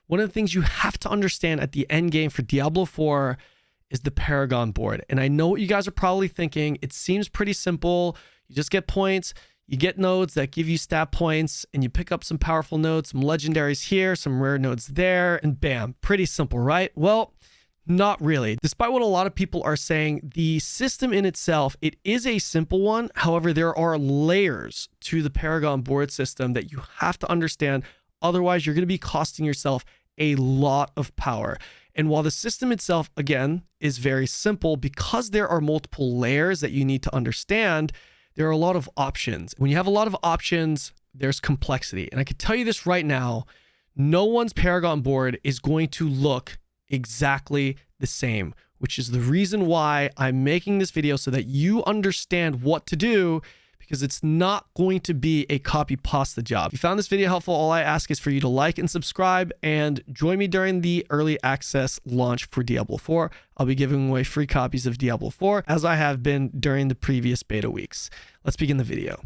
one of the things you have to understand at the end game for Diablo 4 is the Paragon Board. And I know what you guys are probably thinking. It seems pretty simple. You just get points, you get nodes that give you stat points, and you pick up some powerful nodes, some legendaries here, some rare nodes there, and bam, pretty simple, right? Well, not really. Despite what a lot of people are saying, the system in itself, it is a simple one. However, there are layers to the Paragon Board system that you have to understand. Otherwise, you're going to be costing yourself a lot of power. And while the system itself, again, is very simple, because there are multiple layers that you need to understand, there are a lot of options. When you have a lot of options, there's complexity. And I can tell you this right now, no one's Paragon Board is going to look exactly the same, which is the reason why I'm making this video, so that you understand what to do, because it's not going to be a copy pasta job. If you found this video helpful, all I ask is for you to like and subscribe and join me during the early access launch for Diablo 4. I'll be giving away free copies of Diablo 4 as I have been during the previous beta weeks. Let's begin the video.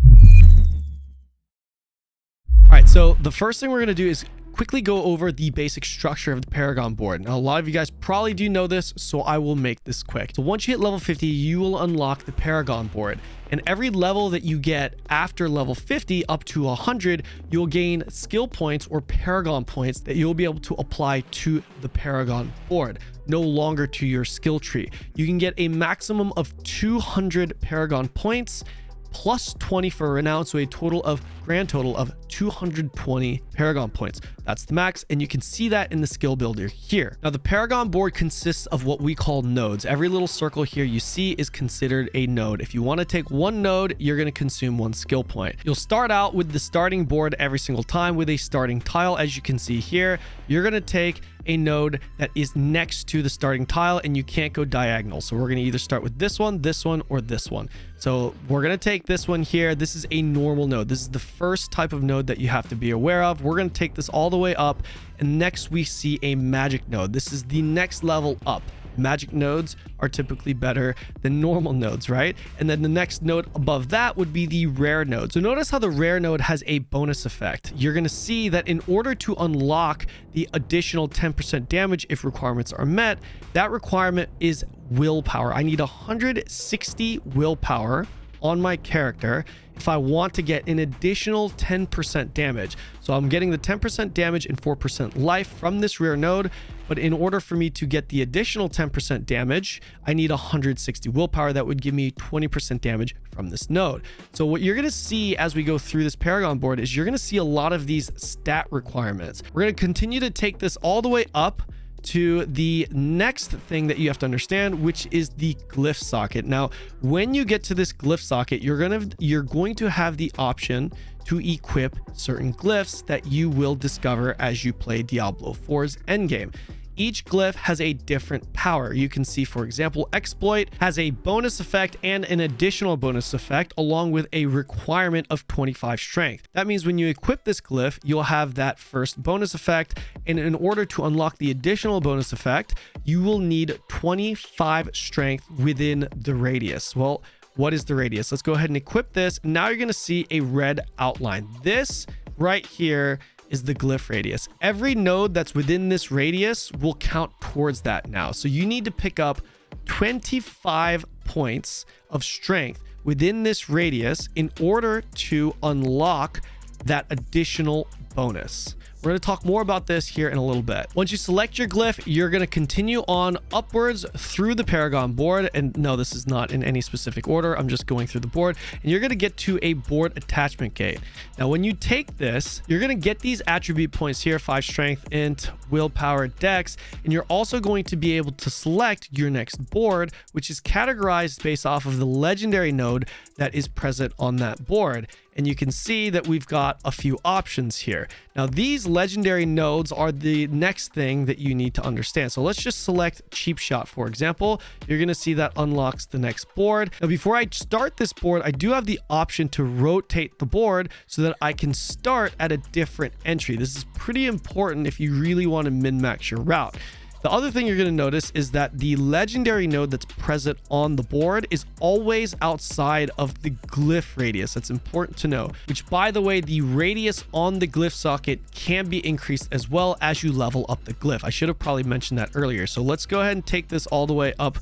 All right, so the first thing we're going to do is quickly go over the basic structure of the Paragon Board. Now, a lot of you guys probably do know this, so I will make this quick. So once you hit level 50, you will unlock the Paragon Board. And every level that you get after level 50 up to 100, you'll gain skill points or Paragon points that you'll be able to apply to the Paragon Board, no longer to your skill tree. You can get a maximum of 200 Paragon points plus 20 for renown, so a grand total of 220 Paragon points. That's the max, and you can see that in the skill builder here. Now, the Paragon Board consists of what we call nodes. Every little circle here you see is considered a node. If you want to take one node, you're going to consume one skill point. You'll start out with the starting board every single time with a starting tile. As you can see here, you're going to take a node that is next to the starting tile, and you can't go diagonal. So we're going to either start with this one, or this one. So we're going to take this one here. This is a normal node. This is the first type of node that you have to be aware of. We're going to take this all the way up, and next we see a magic node. This is the next level up. Magic nodes are typically better than normal nodes, right? And then the next node above that would be the rare node. So notice how the rare node has a bonus effect. You're going to see that in order to unlock the additional 10% damage if requirements are met, that requirement is willpower. I need 160 willpower on my character if I want to get an additional 10% damage. So I'm getting the 10% damage and 4% life from this rare node, but in order for me to get the additional 10% damage, I need 160 willpower. That would give me 20% damage from this node. So what you're going to see as we go through this Paragon Board is you're going to see a lot of these stat requirements. We're going to continue to take this all the way up to the next thing that you have to understand, which is the glyph socket. Now, when you get to this glyph socket, you're going to have the option to equip certain glyphs that you will discover as you play Diablo 4's endgame. Each glyph has a different power. You can see, for example, Exploit has a bonus effect and an additional bonus effect, along with a requirement of 25 strength. That means when you equip this glyph, you'll have that first bonus effect. And in order to unlock the additional bonus effect, you will need 25 strength within the radius. Well, what is the radius? Let's go ahead and equip this. Now you're going to see a red outline. This right here is the Glyph Radius. Every node that's within this radius will count towards that now. So you need to pick up 25 points of strength within this radius in order to unlock that additional bonus. We're going to talk more about this here in a little bit. Once you select your glyph, you're going to continue on upwards through the Paragon Board. And no, this is not in any specific order. I'm just going through the board, and you're going to get to a board attachment gate. Now, when you take this, you're going to get these attribute points here: 5 strength, int, willpower, dex, and you're also going to be able to select your next board, which is categorized based off of the legendary node that is present on that board. And you can see that we've got a few options here. Now, these legendary nodes are the next thing that you need to understand. So let's just select Cheap Shot, for example. You're going to see that unlocks the next board. Now, before I start this board, I do have the option to rotate the board so that I can start at a different entry. This is pretty important if you really want to min-max your route. The other thing you're going to notice is that the legendary node that's present on the board is always outside of the glyph radius. That's important to know, which, by the way, the radius on the glyph socket can be increased as well as you level up the glyph. I should have probably mentioned that earlier. So let's go ahead and take this all the way up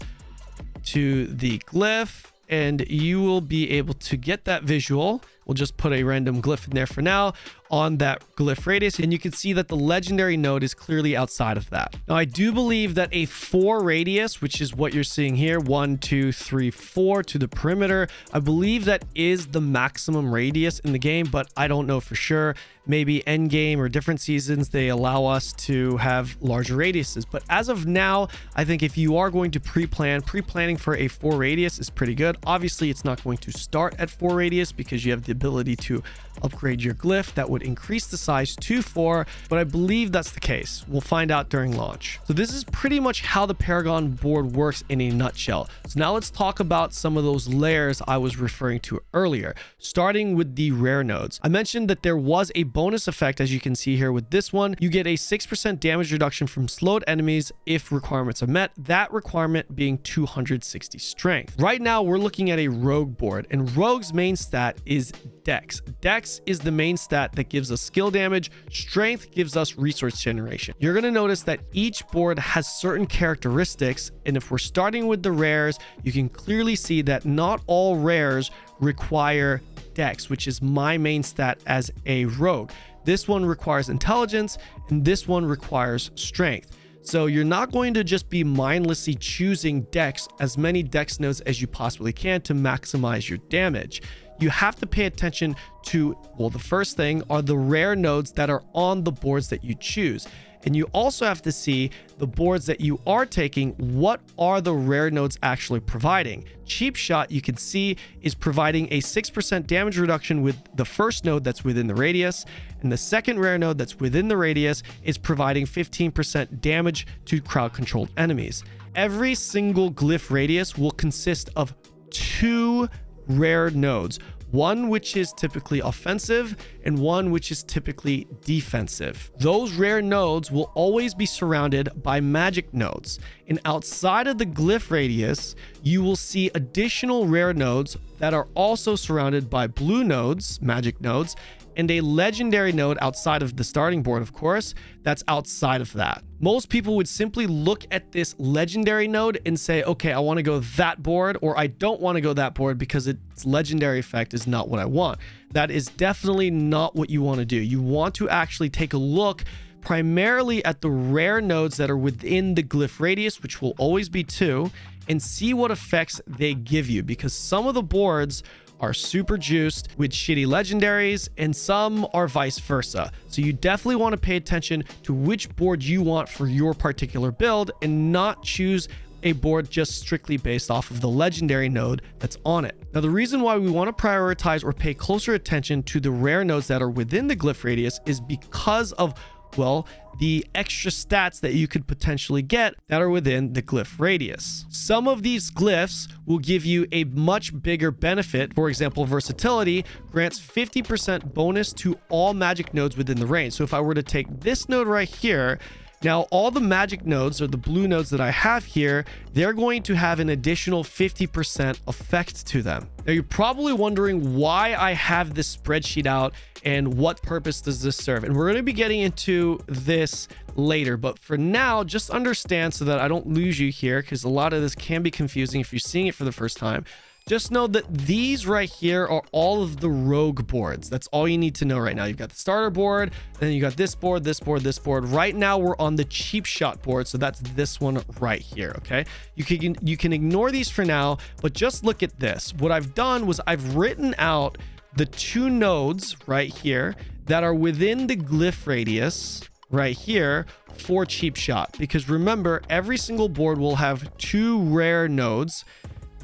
to the glyph, and you will be able to get that visual. We'll just put a random glyph in there for now on that glyph radius, and you can see that the legendary node is clearly outside of that. Now, I do believe that a 4 radius, which is what you're seeing here, 1, 2, 3, 4 to the perimeter, I believe that is the maximum radius in the game, but I don't know for sure. Maybe end game or different seasons, they allow us to have larger radiuses. But as of now, I think if you are going to pre-planning for a 4 radius is pretty good. Obviously, it's not going to start at 4 radius because you have the ability to upgrade your glyph that would increase the size to 4, but I believe that's the case. We'll find out during launch. So this is pretty much how the Paragon board works in a nutshell. So now let's talk about some of those layers I was referring to earlier, starting with the rare nodes. I mentioned that there was a bonus effect, as you can see here with this one. You get a 6% damage reduction from slowed enemies if requirements are met, that requirement being 260 strength. Right now we're looking at a rogue board, and rogue's main stat is dex. Dex is the main stat that gives us skill damage. Strength gives us resource generation. You're going to notice that each board has certain characteristics, and if we're starting with the rares, you can clearly see that not all rares require dex, which is my main stat as a rogue. This one requires intelligence, and this one requires strength. So you're not going to just be mindlessly choosing dex, as many dex nodes as you possibly can, to maximize your damage. You have to pay attention to, well, the first thing are the rare nodes that are on the boards that you choose. And you also have to see the boards that you are taking, what are the rare nodes actually providing. Cheap Shot, you can see, is providing a 6% damage reduction with the first node that's within the radius, and the second rare node that's within the radius is providing 15% damage to crowd controlled enemies. Every single glyph radius will consist of 2 rare nodes, one which is typically offensive and one which is typically defensive. Those rare nodes will always be surrounded by magic nodes, and outside of the glyph radius you will see additional rare nodes that are also surrounded by blue nodes, magic nodes, and a legendary node outside of the starting board, of course, that's outside of that. Most people would simply look at this legendary node and say, okay, I want to go that board, or I don't want to go that board because its legendary effect is not what I want. That is definitely not what you want to do. You want to actually take a look primarily at the rare nodes that are within the glyph radius, which will always be 2, and see what effects they give you, because some of the boards are super juiced with shitty legendaries and some are vice versa. So you definitely want to pay attention to which board you want for your particular build and not choose a board just strictly based off of the legendary node that's on it. Now, the reason why we want to prioritize or pay closer attention to the rare nodes that are within the glyph radius is because of, well, the extra stats that you could potentially get that are within the glyph radius. Some of these glyphs will give you a much bigger benefit. For example, versatility grants 50% bonus to all magic nodes within the range. So if I were to take this node right here, now all the magic nodes, or the blue nodes that I have here, they're going to have an additional 50% effect to them. Now you're probably wondering why I have this spreadsheet out and what purpose does this serve, and we're going to be getting into this later, but for now, just understand so that I don't lose you here, because a lot of this can be confusing if you're seeing it for the first time. Just know that these right here are all of the rogue boards. That's all you need to know right now. You've got the starter board, then you got this board, this board, this board. Right now we're on the cheap shot board, so that's this one right here. Okay, you can ignore these for now, but just look at this. What I've done was I've written out the 2 nodes right here that are within the glyph radius right here for cheap shot, because remember, every single board will have 2 rare nodes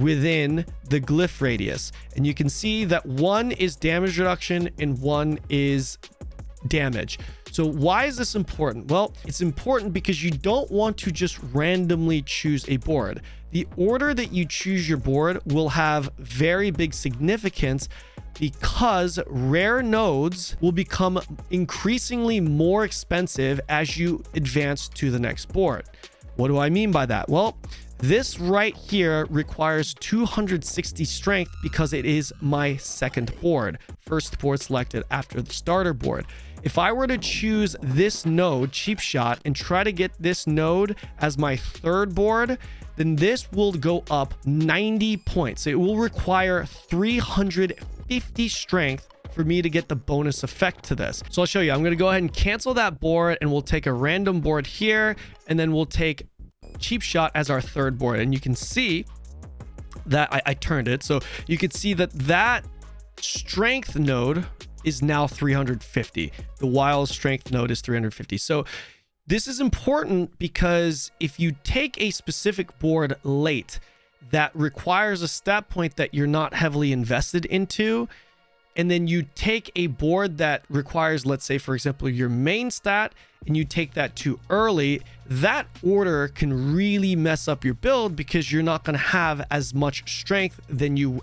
within the glyph radius, and you can see that one is damage reduction and one is damage. So why is this important? Well, it's important because you don't want to just randomly choose a board. The order that you choose your board will have very big significance, because rare nodes will become increasingly more expensive as you advance to the next board. What do I mean by that? Well, this right here requires 260 strength because it is my second board. First board selected after the starter board. If I were to choose this node, Cheap Shot, and try to get this node as my third board, then this will go up 90 points. It will require 350 strength for me to get the bonus effect to this. So I'll show you. I'm going to go ahead and cancel that board, and we'll take a random board here, and then we'll take Cheap Shot as our third board. And you can see that I turned it. So you can see that that strength node is now 350. The wild strength node is 350. So this is important because if you take a specific board late that requires a stat point that you're not heavily invested into, and then you take a board that requires, let's say, for example, your main stat, and you take that too early, that order can really mess up your build because you're not going to have as much strength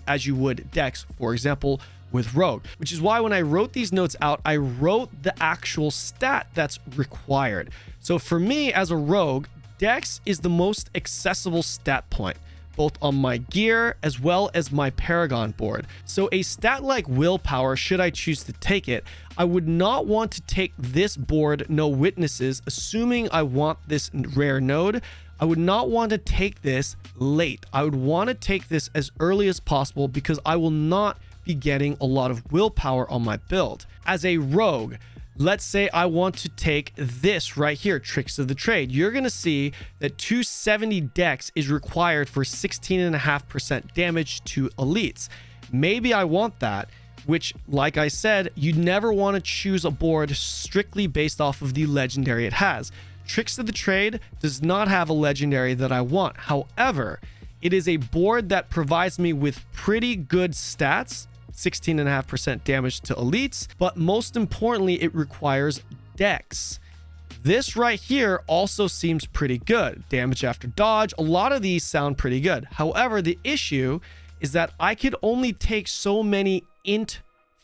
as you would Dex, for example, with Rogue. Which is why when I wrote these notes out, I wrote the actual stat that's required. So for me as a Rogue, Dex is the most accessible stat point, both on my gear as well as my Paragon board. So a stat like willpower, should I choose to take it, I would not want to take this board, no witnesses, assuming I want this rare node. I would not want to take this late. I would want to take this as early as possible because I will not be getting a lot of willpower on my build. As a rogue, let's say I want to take this right here, Tricks of the Trade. You're going to see that 270 dex is required for 16.5% damage to elites. Maybe I want that, which, like I said, you never want to choose a board strictly based off of the legendary it has. Tricks of the Trade does not have a legendary that I want. However, it is a board that provides me with pretty good stats, 16.5% damage to elites, but most importantly, it requires dex. This right here also seems pretty good. Damage after dodge, a lot of these sound pretty good. However, the issue is that I could only take so many int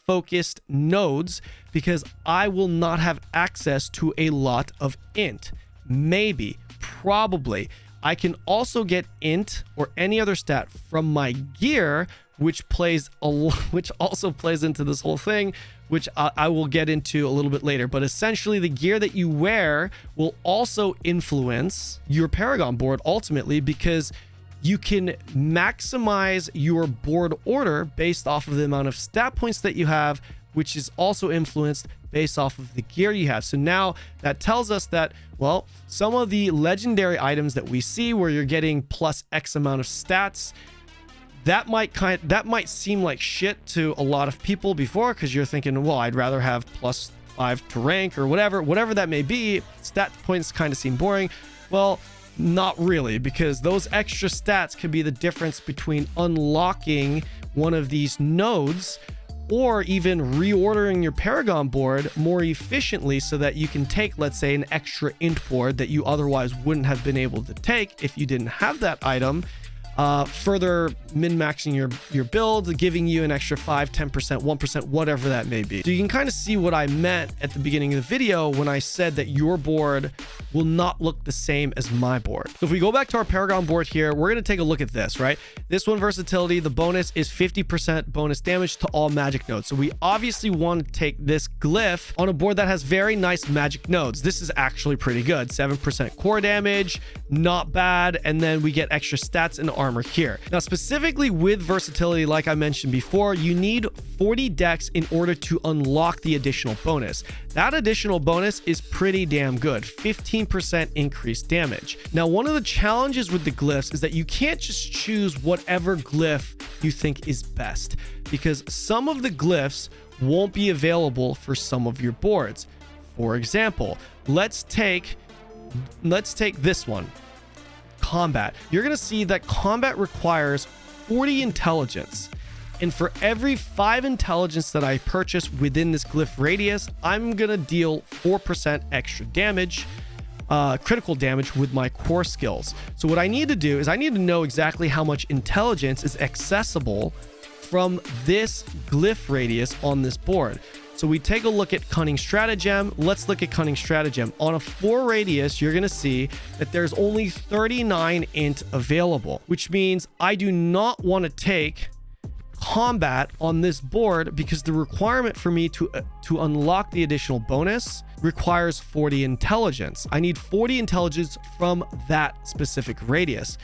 focused nodes because I will not have access to a lot of int. Maybe, probably. I can also get int or any other stat from my gear, which also plays into this whole thing, which I will get into a little bit later. But essentially, the gear that you wear will also influence your Paragon board ultimately, because you can maximize your board order based off of the amount of stat points that you have, which is also influenced based off of the gear you have. So now that tells us that, well, some of the legendary items that we see where you're getting plus X amount of stats, that might seem like shit to a lot of people before, because you're thinking, well, I'd rather have +5 to rank or whatever that may be. Stat points kind of seem boring. Well, not really, because those extra stats could be the difference between unlocking one of these nodes or even reordering your Paragon board more efficiently so that you can take, let's say, an extra int board that you otherwise wouldn't have been able to take if you didn't have that item, further min-maxing your build, giving you an extra 5, 10%, 1%, whatever that may be. So you can kind of see what I meant at the beginning of the video when I said that your board will not look the same as my board. So if we go back to our Paragon board here, we're going to take a look at this, right? This one, versatility, the bonus is 50% bonus damage to all magic nodes. So we obviously want to take this glyph on a board that has very nice magic nodes. This is actually pretty good. 7% core damage, not bad. And then we get extra stats and armor here. Now, specifically with versatility, like I mentioned before, you need 40 dex in order to unlock the additional bonus. That additional bonus is pretty damn good. 15% increased damage. Now, one of the challenges with the glyphs is that you can't just choose whatever glyph you think is best, because some of the glyphs won't be available for some of your boards. For example, let's take this one. Combat. You're going to see that combat requires 40 intelligence. And for every 5 intelligence that I purchase within this Glyph Radius, I'm going to deal 4% extra damage, critical damage with my core skills. So what I need to do is I need to know exactly how much intelligence is accessible from this Glyph Radius on this board. So we take a look at Cunning Stratagem. Let's look at Cunning Stratagem. On a 4 radius, you're going to see that there's only 39 int available, which means I do not want to take combat on this board because the requirement for me to unlock the additional bonus requires 40 intelligence. I need 40 intelligence from that specific radius.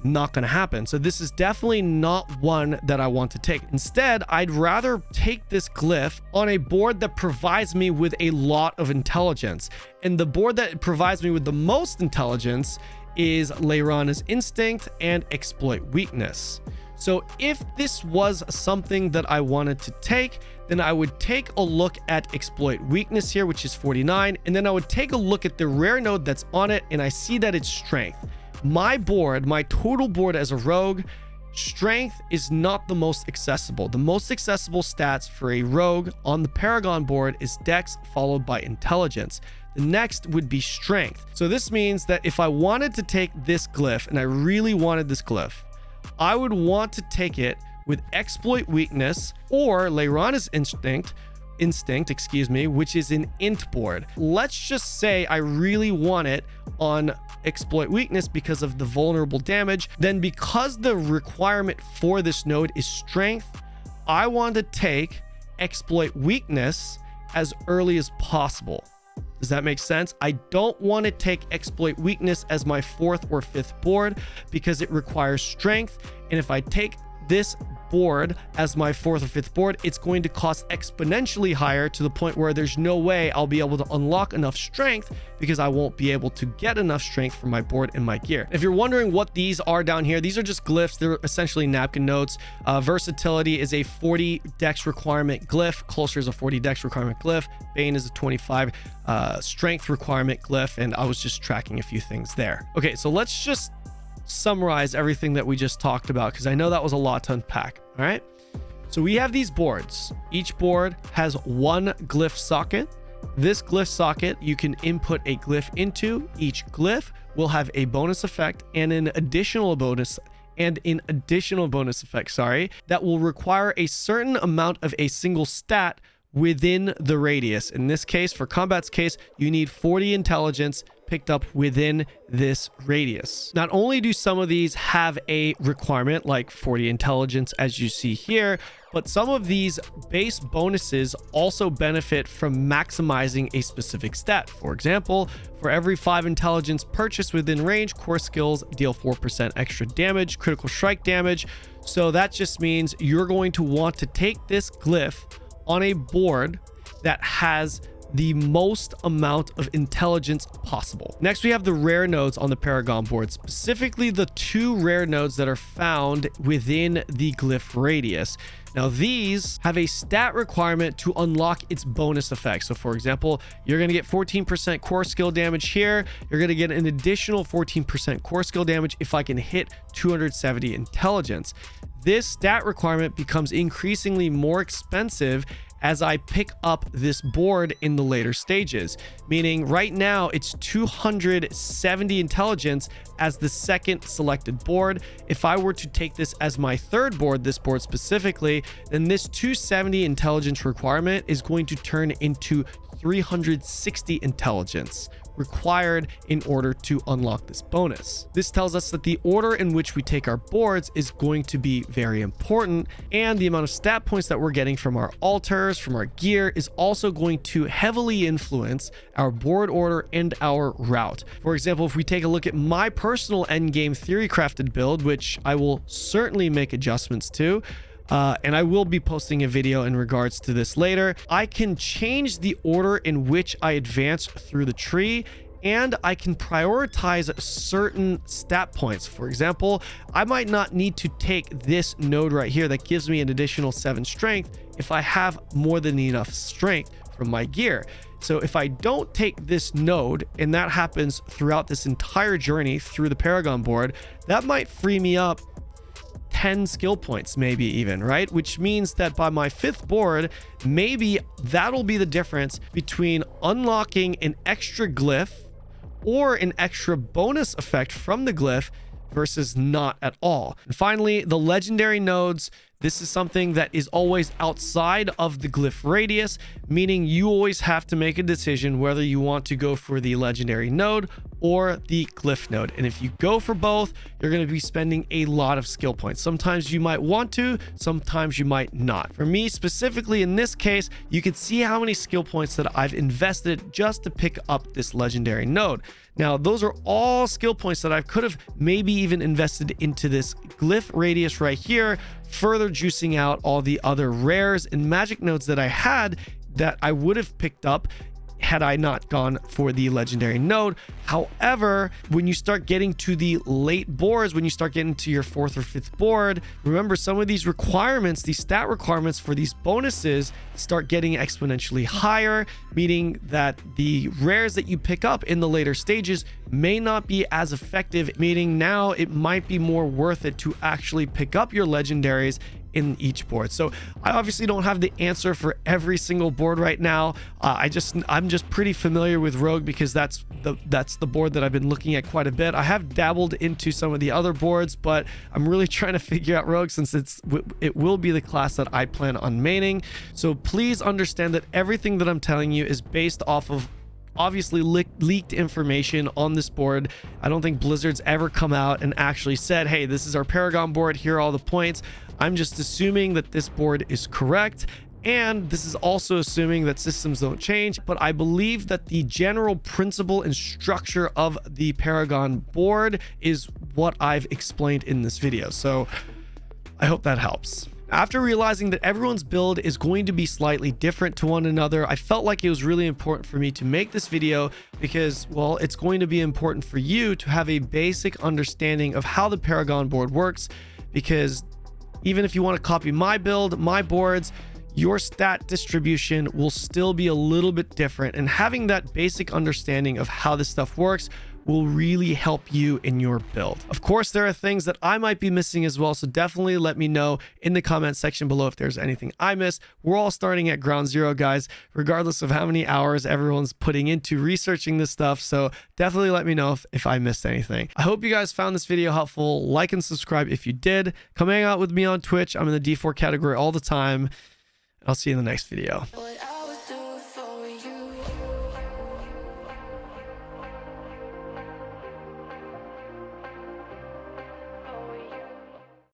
Not going to happen. So this is definitely not one that I want to take. Instead, I'd rather take this glyph on a board that provides me with a lot of intelligence. And the board that provides me with the most intelligence is Leyrana's Instinct and Exploit Weakness. So if this was something that I wanted to take, then I would take a look at Exploit Weakness here, which is 49. And then I would take a look at the rare node that's on it. And I see that it's Strength. My board, my total board as a rogue, Strength is not the most accessible. The most accessible stats for a rogue on the Paragon board is Dex followed by Intelligence. The next would be Strength. So this means that if I wanted to take this glyph, and I really wanted this glyph, I would want to take it with Exploit Weakness or Leyrana's Instinct, excuse me, which is an int board. Let's just say I really want it on Exploit Weakness because of the vulnerable damage. Then because the requirement for this node is Strength, I want to take Exploit Weakness as early as possible. Does that make sense? I don't want to take Exploit Weakness as my 4th or 5th board because it requires Strength. And if I take this board as my 4th or 5th board, it's going to cost exponentially higher to the point where there's no way I'll be able to unlock enough Strength because I won't be able to get enough Strength for my board and my gear. If you're wondering what these are down here, these are just glyphs. They're essentially napkin notes. Versatility is a 40 dex requirement glyph. Closer is a 40 dex requirement glyph. Bane is a 25 strength requirement glyph. And I was just tracking a few things there. Okay, so let's just summarize everything that we just talked about because I know that was a lot to unpack. All right, so we have these boards. Each board has one glyph socket. This glyph socket you can input a glyph into. Each glyph will have a bonus effect and an additional bonus effect, that will require a certain amount of a single stat within the radius. In this case, for combat's case, you need 40 intelligence picked up within this radius. Not only do some of these have a requirement like 40 intelligence as you see here, but some of these base bonuses also benefit from maximizing a specific stat. For example, for every 5 intelligence purchased within range, core skills deal 4% extra damage, critical strike damage. So that just means you're going to want to take this glyph on a board that has the most amount of intelligence possible. Next, we have the rare nodes on the Paragon board, specifically the 2 rare nodes that are found within the Glyph Radius. Now, these have a stat requirement to unlock its bonus effects. So, for example, you're going to get 14% core skill damage here. You're going to get an additional 14% core skill damage if I can hit 270 intelligence. This stat requirement becomes increasingly more expensive as I pick up this board in the later stages, meaning right now it's 270 intelligence as the second selected board. If I were to take this as my 3rd board, this board specifically, then this 270 intelligence requirement is going to turn into 360 intelligence required in order to unlock this bonus. This tells us that the order in which we take our boards is going to be very important, and the amount of stat points that we're getting from our altars, from our gear, is also going to heavily influence our board order and our route. For example, if we take a look at my personal endgame theory crafted build, which I will certainly make adjustments to, and I will be posting a video in regards to this later, I can change the order in which I advance through the tree, and I can prioritize certain stat points. For example, I might not need to take this node right here that gives me an additional 7 strength if I have more than enough strength from my gear. So if I don't take this node, and that happens throughout this entire journey through the Paragon board, that might free me up 10 skill points, maybe even, right? Which means that by my 5th board, maybe that'll be the difference between unlocking an extra glyph or an extra bonus effect from the glyph versus not at all. And finally, the legendary nodes, This is something that is always outside of the Glyph Radius, meaning you always have to make a decision whether you want to go for the legendary node or the glyph node. And if you go for both, you're going to be spending a lot of skill points. Sometimes you might want to, sometimes you might not. For me specifically in this case, you can see how many skill points that I've invested just to pick up this legendary node. Now, those are all skill points that I could have maybe even invested into this Glyph Radius right here, further juicing out all the other rares and magic nodes that I had that I would have picked up had I not gone for the legendary node. However, when you start getting to the late boards, when you start getting to your 4th or 5th board, remember some of these requirements, these stat requirements for these bonuses start getting exponentially higher, meaning that the rares that you pick up in the later stages may not be as effective, meaning now it might be more worth it to actually pick up your legendaries in each board. So I obviously don't have the answer for every single board right now. I'm just pretty familiar with Rogue because that's the board that I've been looking at quite a bit. I have dabbled into some of the other boards, but I'm really trying to figure out Rogue since it will be the class that I plan on maining. So please understand that everything that I'm telling you is based off of obviously leaked information on this board. I don't think Blizzard's ever come out and actually said, hey, this is our Paragon board, here are all the points. I'm just assuming that this board is correct, and this is also assuming that systems don't change. But I believe that the general principle and structure of the Paragon board is what I've explained in this video, so I hope that helps. After realizing that everyone's build is going to be slightly different to one another, I felt like it was really important for me to make this video because, well, it's going to be important for you to have a basic understanding of how the Paragon board works, because even if you want to copy my build, my boards, your stat distribution will still be a little bit different, and having that basic understanding of how this stuff works will really help you in your build. Of course, there are things that I might be missing as well, so definitely let me know in the comment section below if there's anything I missed. We're all starting at ground zero, guys, regardless of how many hours everyone's putting into researching this stuff, so definitely let me know if I missed anything. I hope you guys found this video helpful. Like and subscribe if you did. Come hang out with me on Twitch. I'm in the D4 category all the time. I'll see you in the next video.